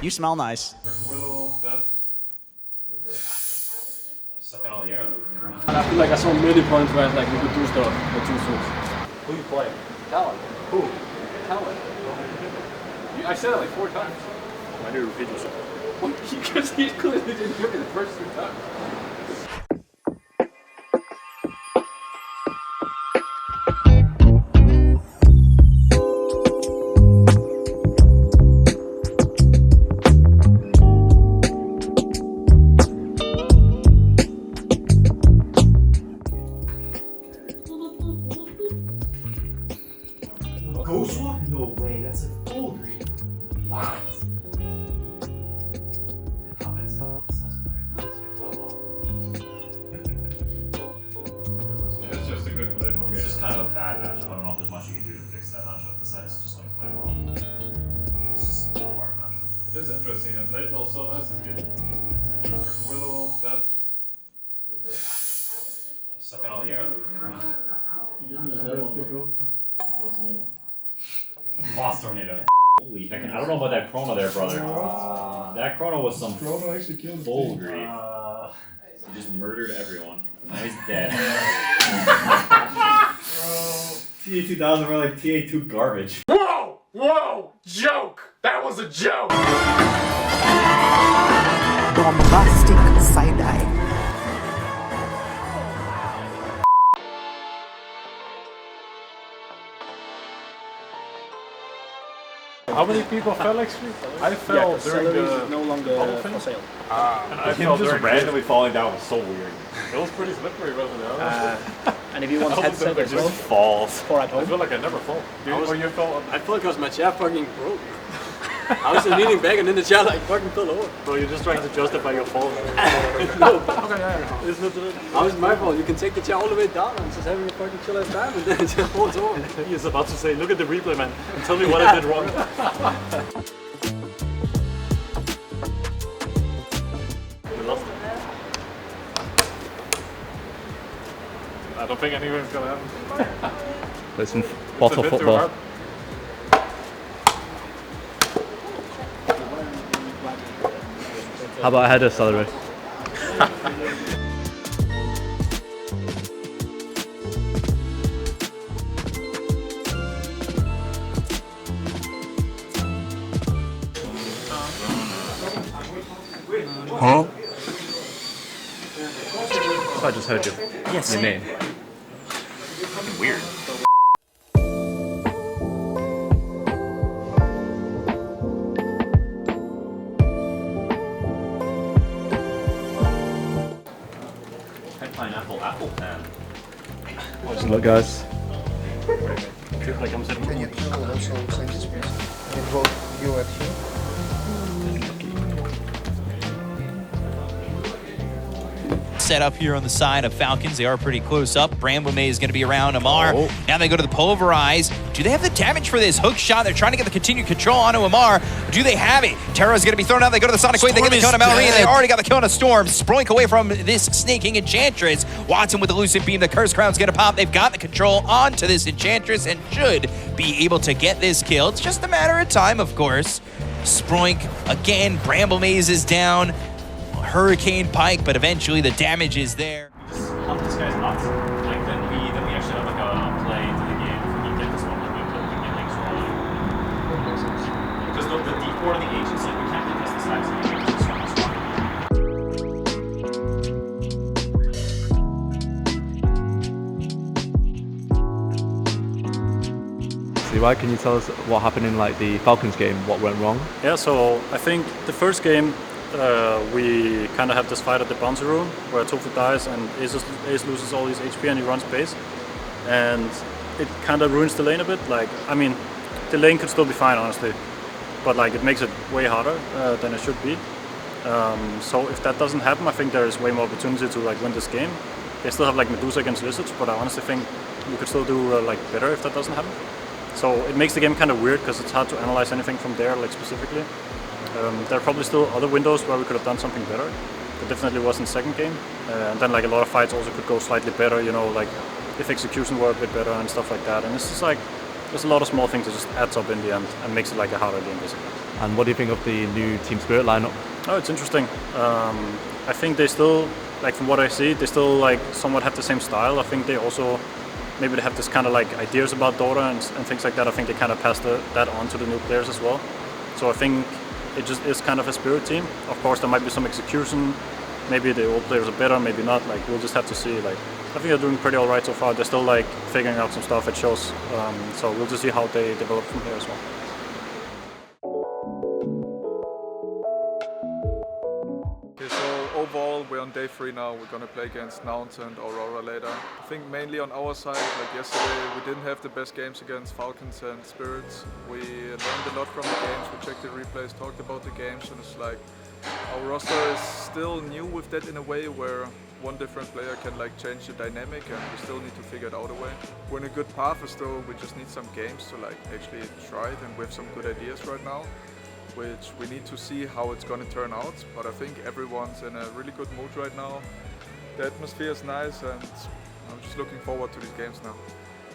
You smell nice. I feel like I saw many points where like we could do stuff with 2 suits. Who you play? Talent. Who? Talent. I said it like 4 times. Why do you repeat yourself? Because he clearly didn't hear me the first 2 times. Ghost Walk? No way, that's a full green. What? It's just a good play. It's just kind of a bad matchup. I don't know if there's much you can do to fix that matchup besides just like play well. It's just a hard matchup. It is interesting. And late ball so nice is good. Willow, that. Suck it all the air. Boss tornado. Holy heck! I don't know about that chrono there, brother. That chrono was some actually killed full grief. He just murdered everyone. Now he's dead. TA2000 were like TA2 garbage. Whoa! Whoa! Joke! That was a joke! Bombastic side-eye. How many people fell actually? I fell during the no longer for sale. and I Him fell just during randomly falling down was so weird. It was pretty slippery, wasn't it? And if you want I was headset as well, Just falls. for at I home. feel like I never fall. You fell. I felt because my chair fucking broke. I was leaning back and then the chair like fucking fell over. So you're just trying to justify your fall. No, Okay, yeah. Isn't it? how is it my fault? You can take the chair all the way down and just having a fucking chill ass time and then the chair falls over. He is about to say, look at the replay, man, and tell me what I did wrong. We lost it. I don't think anything's gonna happen. Listen, It's bottle a bit too football. hard. How about a header, Celery? Huh? So I just heard you. Yes. Your name. Weird. Pineapple apple pan. Good luck, guys. Like I'm sitting. Can you also send this please? Can both you at here? Set up here on the side of Falcons. They are pretty close up. Bramblemay is going to be around Amar. Now they go to the Pulverize. Do they have the damage for this hook shot? They're trying to get the continued control onto Amar. Do they have it? Terra's going to be thrown out. They go to the Sonic Wave. They get the kill on Mallory. They already got the kill on a Storm. Sproink away from this snaking Enchantress. Watson with the Lucid Beam. The Curse Crown's going to pop. They've got the control onto this Enchantress and should be able to get this kill. It's just a matter of time, of course. Sproink again. Bramble Maze is down. Hurricane Pike, but eventually the damage is there. Hump this guy's nuts. Like then we actually have like a play into the game if we can get this one. Like we can get links rolling. Because the D4 and the agents, like we can't really miss the stacks. The agents are so much stronger. Levi, can you tell us what happened in like the Falcons game? What went wrong? Yeah, so I think the first game we kind of have this fight at the bouncy room where Tofu dies and Ace loses all his HP and he runs base. And it kind of ruins the lane a bit. Like, I mean, the lane could still be fine, honestly. But like, it makes it way harder than it should be. So if that doesn't happen, I think there is way more opportunity to like win this game. They still have like Medusa against Lizards, but I honestly think we could still do like better if that doesn't happen. So it makes the game kind of weird because it's hard to analyze anything from there, like specifically. There are probably still other windows where we could have done something better. There definitely was in the second game. And then like a lot of fights also could go slightly better, you know, like if execution were a bit better and stuff like that. And it's just like, there's a lot of small things that just adds up in the end and makes it like a harder game basically. And what do you think of the new Team Spirit lineup? Oh, it's interesting. I think they still, like from what I see, they still like somewhat have the same style. I think they also, maybe they have this kind of like ideas about Dota and things like that. I think they kind of pass that on to the new players as well. So I think it just is kind of a Spirit team. Of course, there might be some execution. Maybe the old players are better, maybe not. Like we'll just have to see. Like I think they're doing pretty all right so far. They're still like figuring out some stuff. It shows. So we'll just see how they develop from here as well. Okay, so overall we're on day 3 now. We're gonna play against Nouns and Aurora later. I think mainly on our side, like yesterday, we didn't have the best games against Falcons and Spirits. We learned a lot from the games, we checked the replays, talked about the games, and it's like our roster is still new with that in a way where one different player can like change the dynamic, and we still need to figure it out a way. We're in a good path, though we just need some games to like actually try it, and we have some good ideas right now, which we need to see how it's going to turn out. But I think everyone's in a really good mood right now. The atmosphere is nice, and I'm just looking forward to these games now.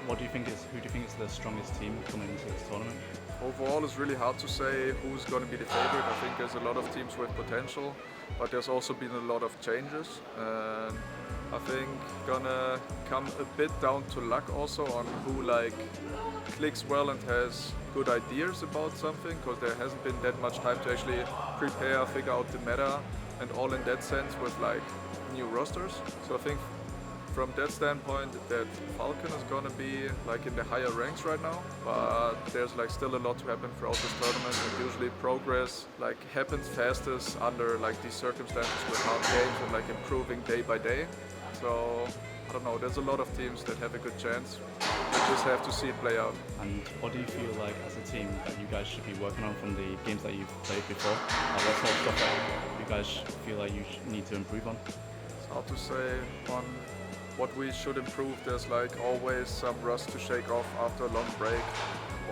Who do you think is the strongest team coming into this tournament? Overall, it's really hard to say who's going to be the favorite. I think there's a lot of teams with potential, but there's also been a lot of changes. And I think gonna come a bit down to luck also on who like clicks well and has good ideas about something, because there hasn't been that much time to actually prepare, figure out the meta, and all in that sense with like new rosters. So I think from that standpoint that Falcon is gonna be like in the higher ranks right now, but there's like still a lot to happen throughout this tournament, and usually progress like happens fastest under like these circumstances with hard games and like improving day by day. So I don't know, there's a lot of teams that have a good chance. We just have to see it play out. And what do you feel like as a team that you guys should be working on from the games that you've played before? What sort of stuff that you guys feel like you need to improve on? It's hard to say on what we should improve. There's like always some rust to shake off after a long break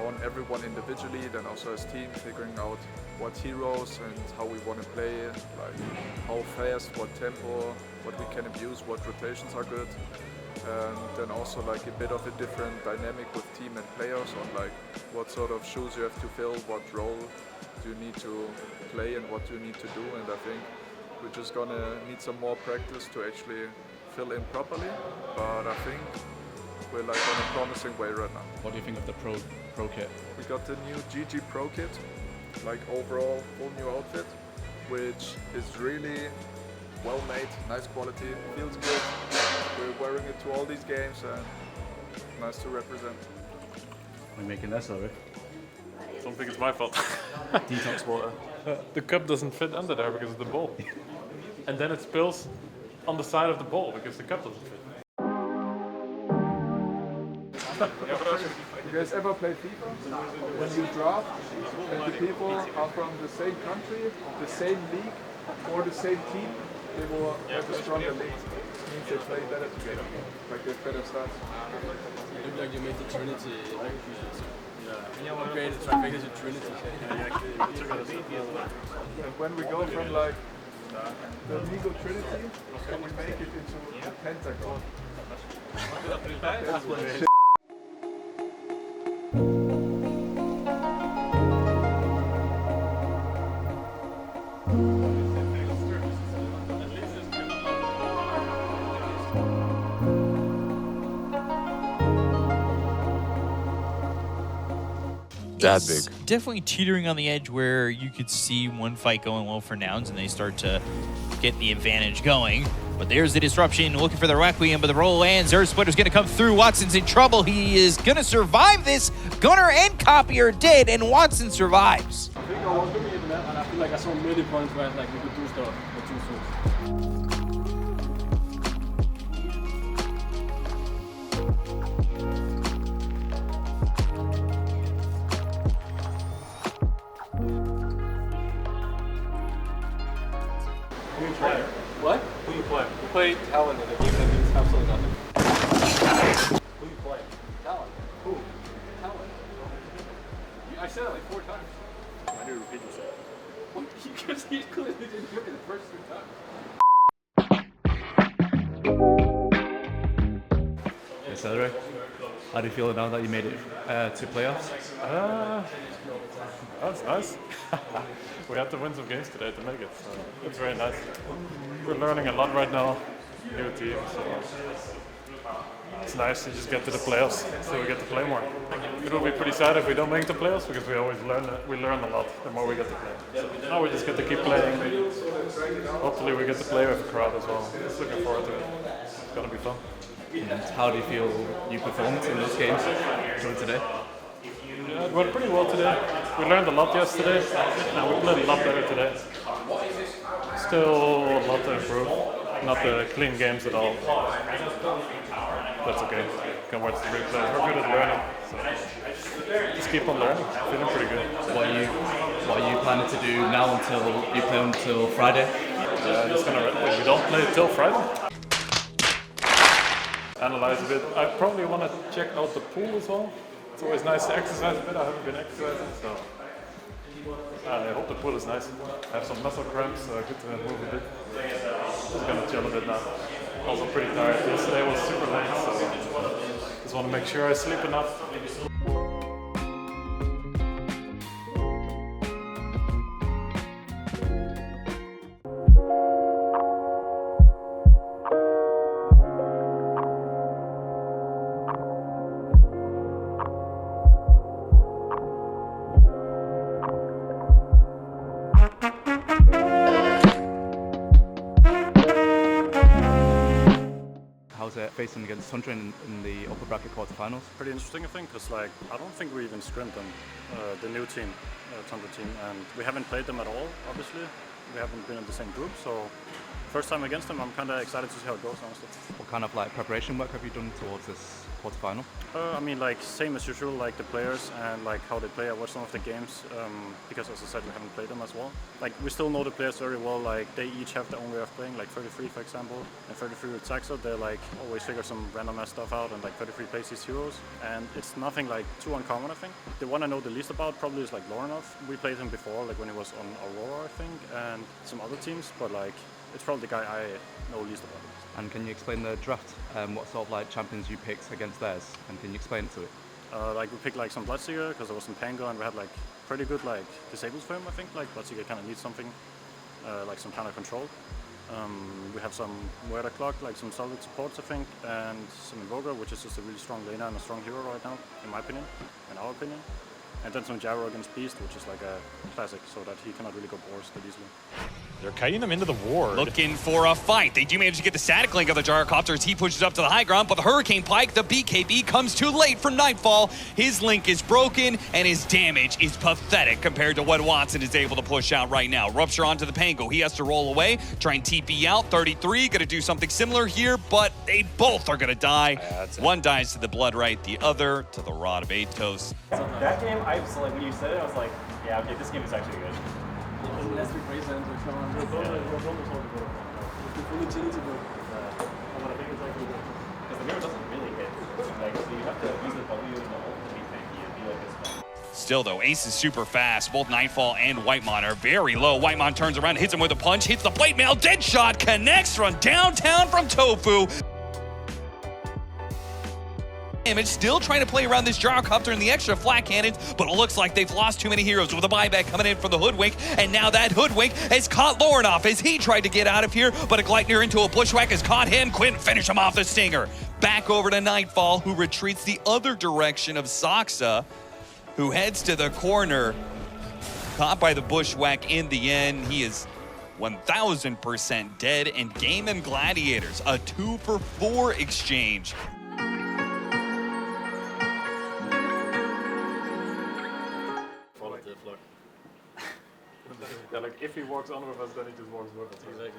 on everyone individually, then also as team, figuring out what heroes and how we want to play, like how fast, what tempo, what we can abuse, what rotations are good. And then also like a bit of a different dynamic with team and players on like what sort of shoes you have to fill, what role do you need to play and what do you need to do. And I think we're just gonna need some more practice to actually fill in properly, but I think we're like on a promising way right now. What do you think of the pro kit? We got the new GG Pro kit, like overall full new outfit, which is really well made, nice quality, feels good. We're wearing it to all these games and nice to represent. We're making this of it. I don't think it's my fault. Detox water. The cup doesn't fit under there because of the bowl. And then it spills on the side of the bowl because the cup doesn't fit. You guys ever play FIFA? When you draft and the people are from the same country, the same league, or the same team, they will have a stronger league. It means they play better together, like they have better stats. It looked like you made the Trinity. Yeah. You created the trifecta to Trinity. And when we go from like the legal Trinity, and we make it into a pentagon. That's what it is. That big. Definitely teetering on the edge where you could see one fight going well for Nouns and they start to get the advantage going. But there's the disruption, looking for the Requiem, but the roll lands. Earth Splitter's gonna come through. Watson's in trouble. He is gonna survive this. Gunner and Copier did, and Watson survives. I think I was looking at the map and I feel like I saw many points where like we could do stuff with 2 swords. What? Who you play? We play Talon in a game that means absolutely nothing. Who you play? Talon. Who? Talon. I said it like 4 times. I need to repeat yourself. Well, because he clearly didn't hear me the first 3 times. Accelerate. How do you feel now that you made it to playoffs? That's nice. We have to win some games today to make it, so it's very nice. We're learning a lot right now, new team, so it's nice to just get to the playoffs so we get to play more. It will be pretty sad if we don't make the playoffs because we always learn a lot the more we get to play. So now we just get to keep playing. Hopefully we get to play with a crowd as well. Just looking forward to it. It's gonna be fun. And how do you feel you performed in those games during today? Yeah, it went pretty well today. We learned a lot yesterday, and we played a lot better today. Still a lot to improve. Not the clean games at all. That's okay. Can watch the replay. We're good at learning. So just keep on learning. Feeling pretty good. What are you planning to do now until you play until Friday? Just gonna we don't play till Friday. Analyze a bit. I probably want to check out the pool as well. It's always nice to exercise a bit. I haven't been exercising, so I hope the pool is nice. I have some muscle cramps, so good to move a bit. Just gonna chill a bit now. Also pretty tired. Yesterday was super late, so just want to make sure I sleep enough. How's it facing against Tundra in the upper bracket quarterfinals? Pretty interesting, I think, because like I don't think we even scrimmed them, the new team, Tundra team, and we haven't played them at all. Obviously, we haven't been in the same group, so first time against them, I'm kind of excited to see how it goes. Honestly. What kind of like preparation work have you done towards this quarterfinal? I mean, like same as usual, like the players and like how they play. I watched some of the games because, as I said, we haven't played them as well. Like we still know the players very well. Like they each have their own way of playing. Like 33, for example, and 33 with Saxa, they like always figure some random ass stuff out, and like 33 plays these heroes, and it's nothing like too uncommon. I think the one I know the least about probably is like Lorenov. We played him before, like when he was on Aurora, I think, and some other teams, but like it's probably the guy I know least about. And can you explain the draft? What sort of like champions you picked against theirs? And can you explain it to it? Like we picked like some Bloodseeker because there was some Pango and we had like pretty good like disables for him. I think like Bloodseeker kind of needs something like some kind of control. We have some Weather Clock, like some solid supports I think, and some Invoker, which is just a really strong laner and a strong hero right now, in my opinion, in our opinion. And then some Gyro against Beast, which is like a classic, so that he cannot really go boars that easily. They're kiting them into the ward. Looking for a fight. They do manage to get the static link of the Gyrocopter as he pushes up to the high ground, but the Hurricane Pike, the BKB, comes too late for Nightfall. His link is broken, and his damage is pathetic compared to what Watson is able to push out right now. Rupture onto the Pango. He has to roll away, try and TP out. 33, gonna do something similar here, but they both are gonna die. One dies to the Blood Right, the other to the Rod of Atos. That game, I was like, when you said it, I was like, yeah, okay, this game is actually good. Still though, Ace is super fast. Both Nightfall and Whitemon are very low. Whitemon turns around, hits him with a punch, hits the plate mail, dead shot, connects from downtown from Tofu. Still trying to play around this Gyrocopter and the extra flat cannons, but it looks like they've lost too many heroes with a buyback coming in from the Hoodwink, and now that Hoodwink has caught Lorenov as he tried to get out of here, but a Gleitner into a Bushwhack has caught him. Couldn't finish him off the Stinger. Back over to Nightfall, who retreats the other direction of Saxa, who heads to the corner. Caught by the Bushwhack in the end. He is 1000% dead, and Gaimin Gladiators, a 2-for-4 exchange. Yeah, like if he walks on with us, then he just walks with us. Exactly.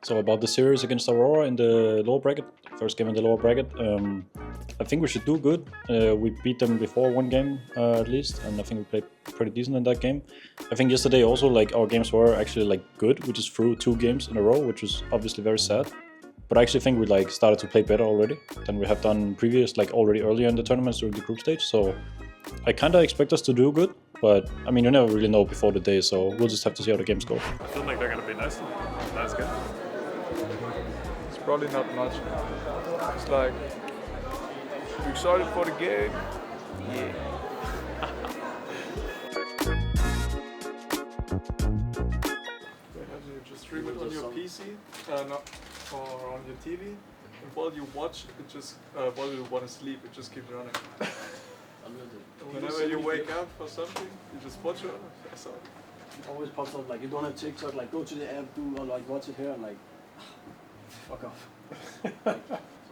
So about the series against Aurora in the lower bracket, first game in the lower bracket, I think we should do good. We beat them before one game at least, and I think we played pretty decent in that game. I think yesterday also like our games were actually like good. We just threw 2 games in a row, which was obviously very sad. But I actually think we like started to play better already than we have done previous, like already earlier in the tournaments during the group stage. So I kind of expect us to do good, but I mean you never really know before the day, so we'll just have to see how the games go. I feel like they're gonna be nice game. It's probably not much. It's like, you excited for the game? Yeah. You just stream it on your PC, or on your TV, and while you watch, it just while you want to sleep, it just keeps running. Whenever you wake up for something, you just watch it. So It always pops up like you don't have TikTok, like go to the app, do or like watch it here, and like fuck off.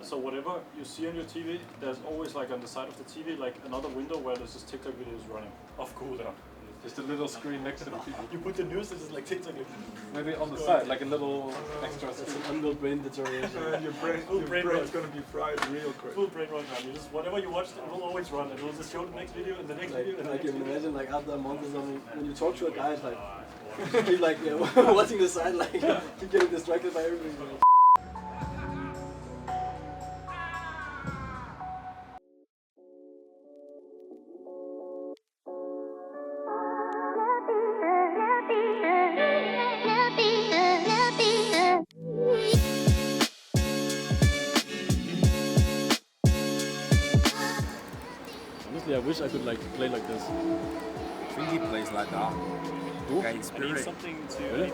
So whatever you see on your TV, there's always like on the side of the TV like another window where there's just TikTok videos running off cooldown. Just a little screen next to the TV. You put the news, it's just like TikTok. Maybe on the side, like a little extra It's screen. an unbuilt brain deterioration. your brain's gonna be fried real quick. Full brain run, man. You just whatever you watch, it will always run. It will just show the next video and the next video and the I next can video. imagine like after a month or something, when you talk to a guy, it's like he's like watching the side, like keep getting distracted by everything. Honestly, I wish I could like play like this. I think he plays like that. Okay, spirit. Something to Really?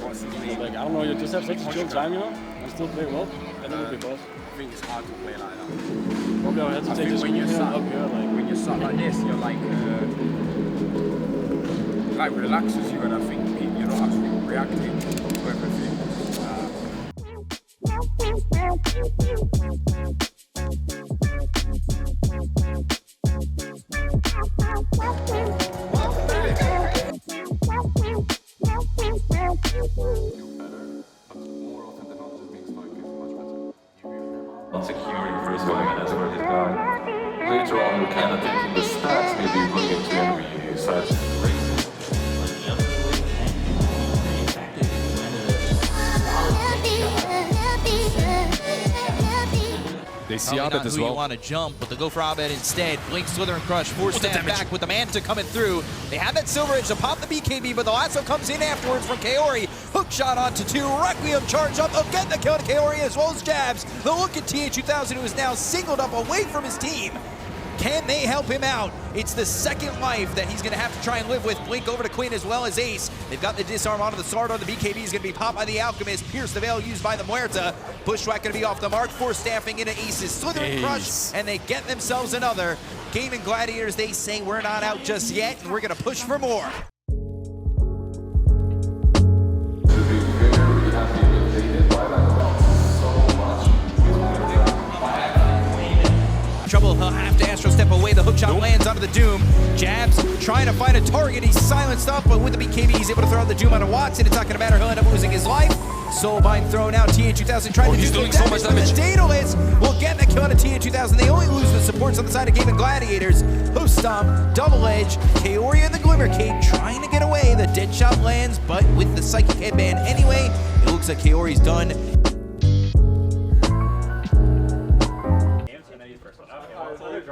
What's his name? Like I don't know, you just have such a chill time, you know, and still play well. And then it'll be boss. I think it's hard to play like that. Probably I have to I take think this when you're screen sat up here, like. when you're sat like this, you're like relaxes you, and I think you're not actually reacting to everything. Not securing first going and as well his guy. Later on, we kind of taking the stats, maybe bring it to enemy sides and races. They see Abed as well. You want to jump, but they go for Abed instead. Blink, Slither, and Crush, force stand back with the Manta coming through. They have that Silver Edge to pop the BKB, but the lasso comes in afterwards from Kaori. Hook shot onto 2, Requiem charge up, again the kill to Kaori as well as Jabs. The look at TH2000, who is now singled up away from his team. Can they help him out? It's the second life that he's going to have to try and live with. Blink over to Quinn as well as Ace. They've got the disarm onto the Sardar. The BKB is going to be popped by the Alchemist. Pierce the Veil used by the Muerta. Bushwhack going to be off the mark. Force staffing into Ace's Slither and Crush, and they get themselves another. Gaimin Gladiators, they say we're not out just yet, and we're going to push for more. Trouble, he'll have to Astro step away. The hookshot lands onto the Doom. Jabs trying to find a target. He's silenced up, but with the BKB, he's able to throw the Doom onto Watson. It's not going to matter. He'll end up losing his life. Soulbind thrown out. TH2000 trying to do doing so much damage. Daedalus will get the kill on TH2000. They only lose the supports on the side of Gaimin Gladiators. Hoof Stomp, Double Edge, Kaori and the Glimmer Cape trying to get away. The dead shot lands, but with the Psychic Headband anyway, it looks like Kaori's done.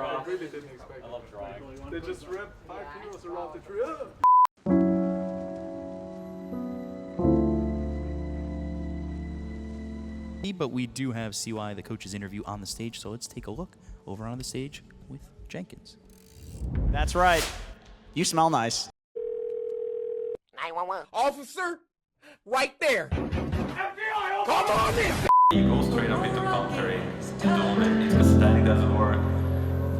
I really didn't expect it. I love drawing. They just wrapped 5 heroes around the tree. But we do have CY, the coach's interview, on the stage, so let's take a look over on the stage with Jenkins. That's right. You smell nice. 911. Officer, right there. FBI, come on in. He goes straight up into countering. It's standing doesn't work.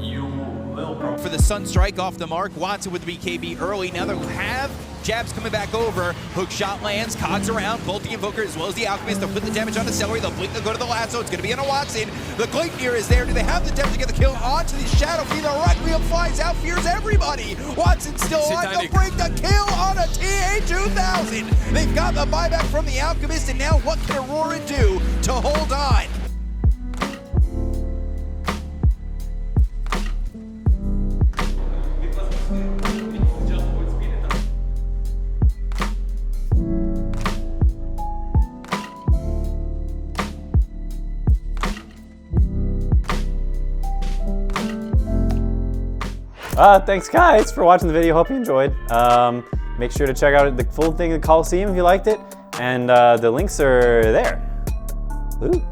You will probably For the Sunstrike off the mark, Watson with the BKB early. Now they'll have jabs coming back over. Hook shot lands, cogs around, both the Invoker as well as the Alchemist. They'll put the damage on the Celery, they'll blink, they'll go to the lasso. It's going to be on a Watson. The Gleipnir is there. Do they have the depth to get the kill onto the Shadow Fiend? The Requiem flies out, fears everybody. Watson's still on. They'll break the kill on a TA-2000. They've got the buyback from the Alchemist, and now what can Aurora do to hold on? Thanks guys for watching the video, hope you enjoyed. Make sure to check out the full thing of Coliseum if you liked it, and the links are there. Woo.